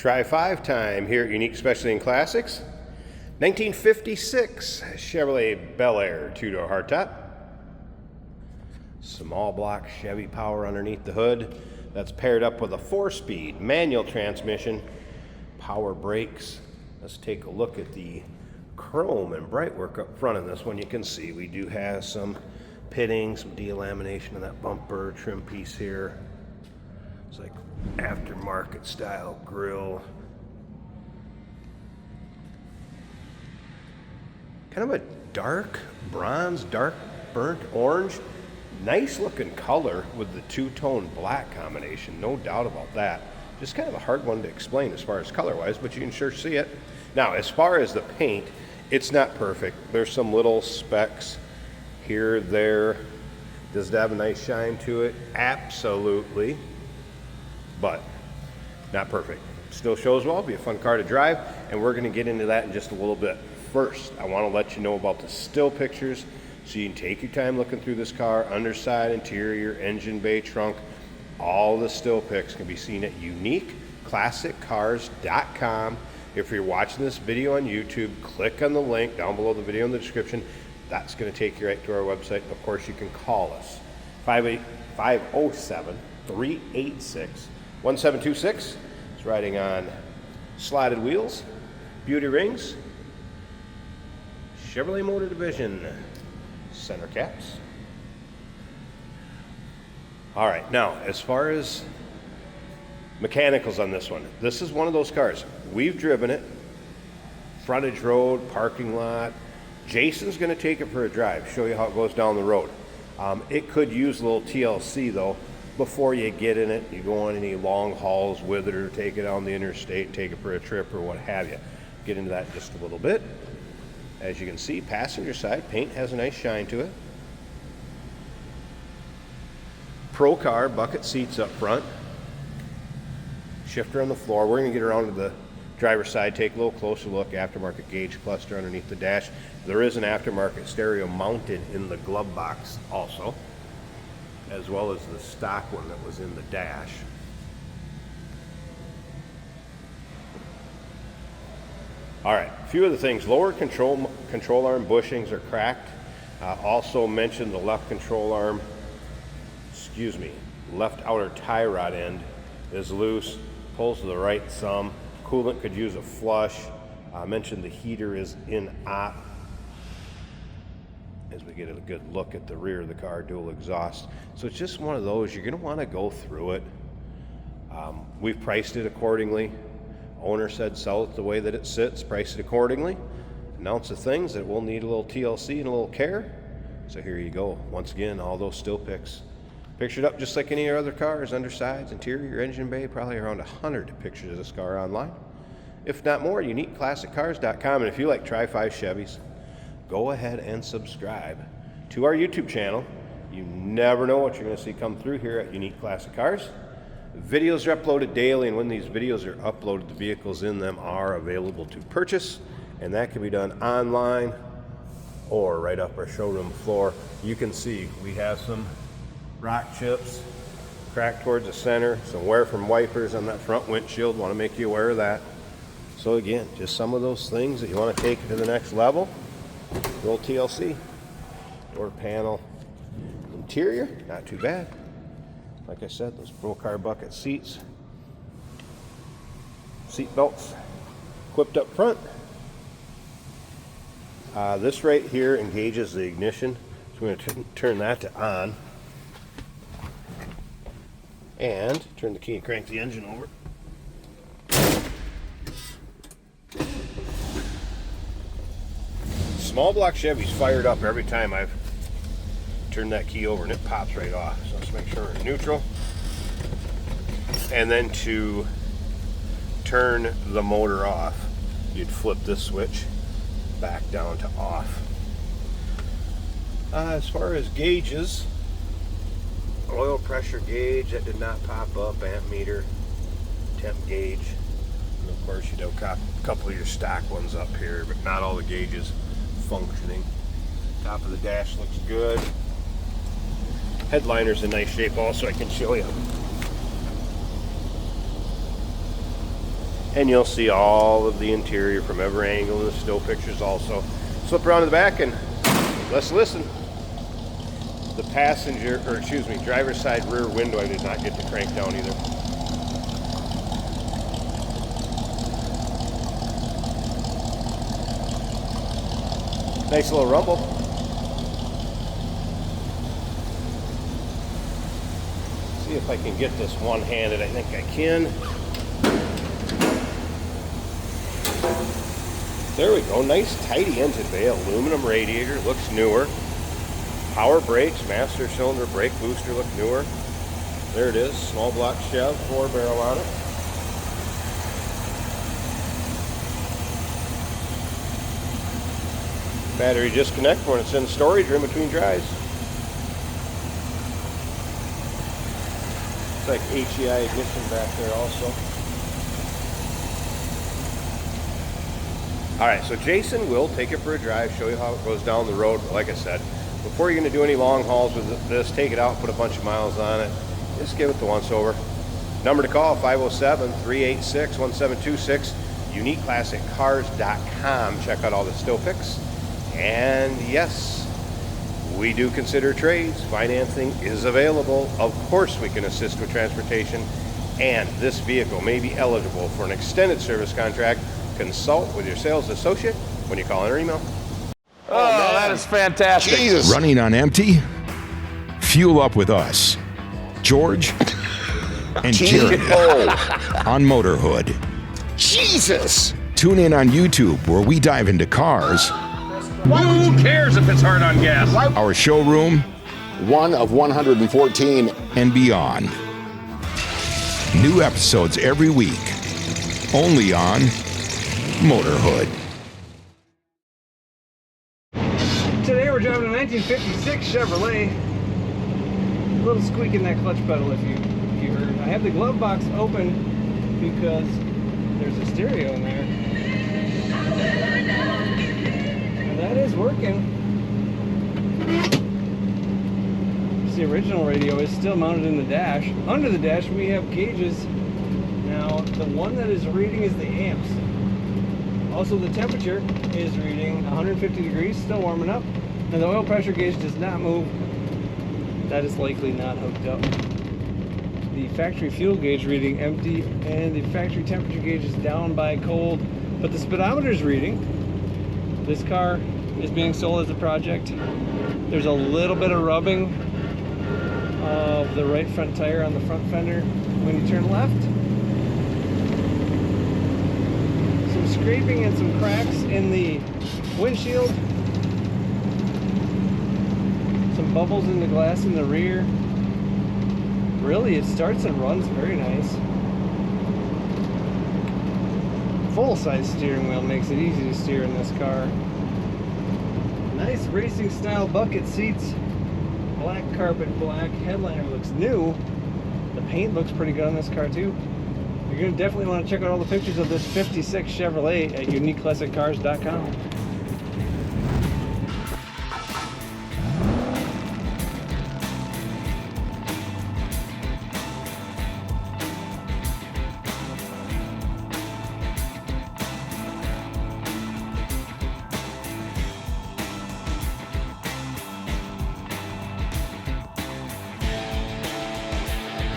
Try 5 time here at Unique Specialty and Classics. 1956 Chevrolet Bel Air 2-door hardtop. Small block Chevy power underneath the hood. That's paired up with a 4-speed manual transmission, power brakes. Let's take a look at the chrome and bright work up front of this one. You can see we do have some pitting, some delamination of that bumper, trim piece here. It's like aftermarket style grill. Kind of a dark bronze, dark burnt orange. Nice looking color with the two-tone black combination, no doubt about that. Just kind of a hard one to explain as far as color-wise, but you can sure see it. Now, as far as the paint, it's not perfect. There's some little specks here, there. Does it have a nice shine to it? Absolutely. But not perfect. Still shows well, be a fun car to drive, and we're going to get into that in just a little bit. First, I want to let you know about the still pictures so you can take your time looking through this car. Underside, interior, engine bay, trunk. All the still pics can be seen at uniqueclassiccars.com. If you're watching this video on YouTube, click on the link down below the video in the description. That's going to take you right to our website. Of course, you can call us 507-386-1726. It's riding on slotted wheels, beauty rings, Chevrolet Motor Division center caps. All right, now as far as mechanicals on this one, this is one of those cars. We've driven it, frontage road, parking lot. Jason's going to take it for a drive, show you how it goes down the road. It could use a little TLC though before you get in it. You go on any long hauls with it or take it on the interstate, take it for a trip or what have you. Get into that in just a little bit. As you can see, passenger side paint has a nice shine to it. Pro car bucket seats up front. Shifter on the floor. We're going to get around to the driver's side, take a little closer look. Aftermarket gauge cluster underneath the dash. There is an aftermarket stereo mounted in the glove box also, as well as the stock one that was in the dash. All right, a few of the things. Lower control arm bushings are cracked. Also mentioned the left left outer tie rod end is loose, pulls to the right some. Coolant could use a flush. I mentioned the heater is in op. As we get a good look at the rear of the car, dual exhaust. So it's just one of those, you're gonna wanna go through it. We've priced it accordingly. Owner said sell it the way that it sits, price it accordingly. An ounce of things that will need a little TLC and a little care. So here you go. Once again, all those still pics. Pictured up just like any other cars, undersides, interior, engine bay, probably around 100 pictures of this car online. If not more, uniqueclassiccars.com. And if you like Try 5 Chevys, go ahead and subscribe to our YouTube channel. You never know what you're going to see come through here at Unique Classic Cars. Videos are uploaded daily, and when these videos are uploaded, the vehicles in them are available to purchase, and that can be done online or right up our showroom floor. You can see we have some rock chips cracked towards the center, some wear from wipers on that front windshield. Want to make you aware of that. So again, just some of those things that you want to take to the next level. Little TLC, door panel, interior, not too bad. Like I said, those Pro Car bucket seats, seat belts equipped up front. This right here engages the ignition, so we're going to turn that to on and turn the key and crank the engine over. Small block Chevy's fired up every time I've turned that key over, and it pops right off. So let's make sure we're in neutral. And then to turn the motor off, you'd flip this switch back down to off. As far as gauges, oil pressure gauge, that did not pop up, amp meter, temp gauge, and of course you'd have a couple of your stock ones up here, but not all the gauges functioning. Top of the dash looks good. Headliner's in nice shape also, I can show you. and you'll see all of the interior from every angle in the still pictures also. Slip around to the back and let's listen. The passenger, or excuse me, driver's side rear window I did not get to crank down either. Nice little rumble. See if I can get this one-handed. I think I can. There we go. Nice tidy engine bay. Aluminum radiator. Looks newer. Power brakes. Master cylinder brake booster. Look newer. There it is. Small block Chev. 4-barrel on it. Battery disconnect when it's in storage or in between drives. It's like HEI ignition back there also. Alright, so Jason will take it for a drive, show you how it goes down the road. But like I said, before you're going to do any long hauls with this, take it out, put a bunch of miles on it. Just give it the once over. Number to call, 507-386-1726. UniqueClassicCars.com. Check out all the still pics. And yes, we do consider trades. Financing is available. Of course, we can assist with transportation. And this vehicle may be eligible for an extended service contract. Consult with your sales associate when you call in or email. Oh, that is fantastic. Jesus. Running on empty? Fuel up with us, George and Jeremy on Motorhood. Jesus. Tune in on YouTube where we dive into cars, Who cares if it's hard on gas? our showroom, One of 114. and beyond. New episodes every week, only on Motorhood. Today we're driving a 1956 Chevrolet. A little squeak in that clutch pedal if you heard. I have the glove box open because there's a stereo in there. And that is working. The original radio is still mounted in the dash. Under the dash we have gauges. Now the one that is reading is the amps. Also the temperature is reading 150 degrees, still warming up. And the oil pressure gauge does not move. That is likely not hooked up. The factory fuel gauge reading empty, and the factory temperature gauge is down by cold. But the speedometer is reading. This car is being sold as a project. There's a little bit of rubbing of the right front tire on the front fender when you turn left. Some scraping and some cracks in the windshield. Some bubbles in the glass in the rear. Really, it starts and runs very nice. Full-size steering wheel makes it easy to steer in this car. Nice racing style bucket seats. Black carpet, black headliner looks new. The paint looks pretty good on this car too. You're going to definitely want to check out all the pictures of this 56 Chevrolet at UniqueClassicCars.com.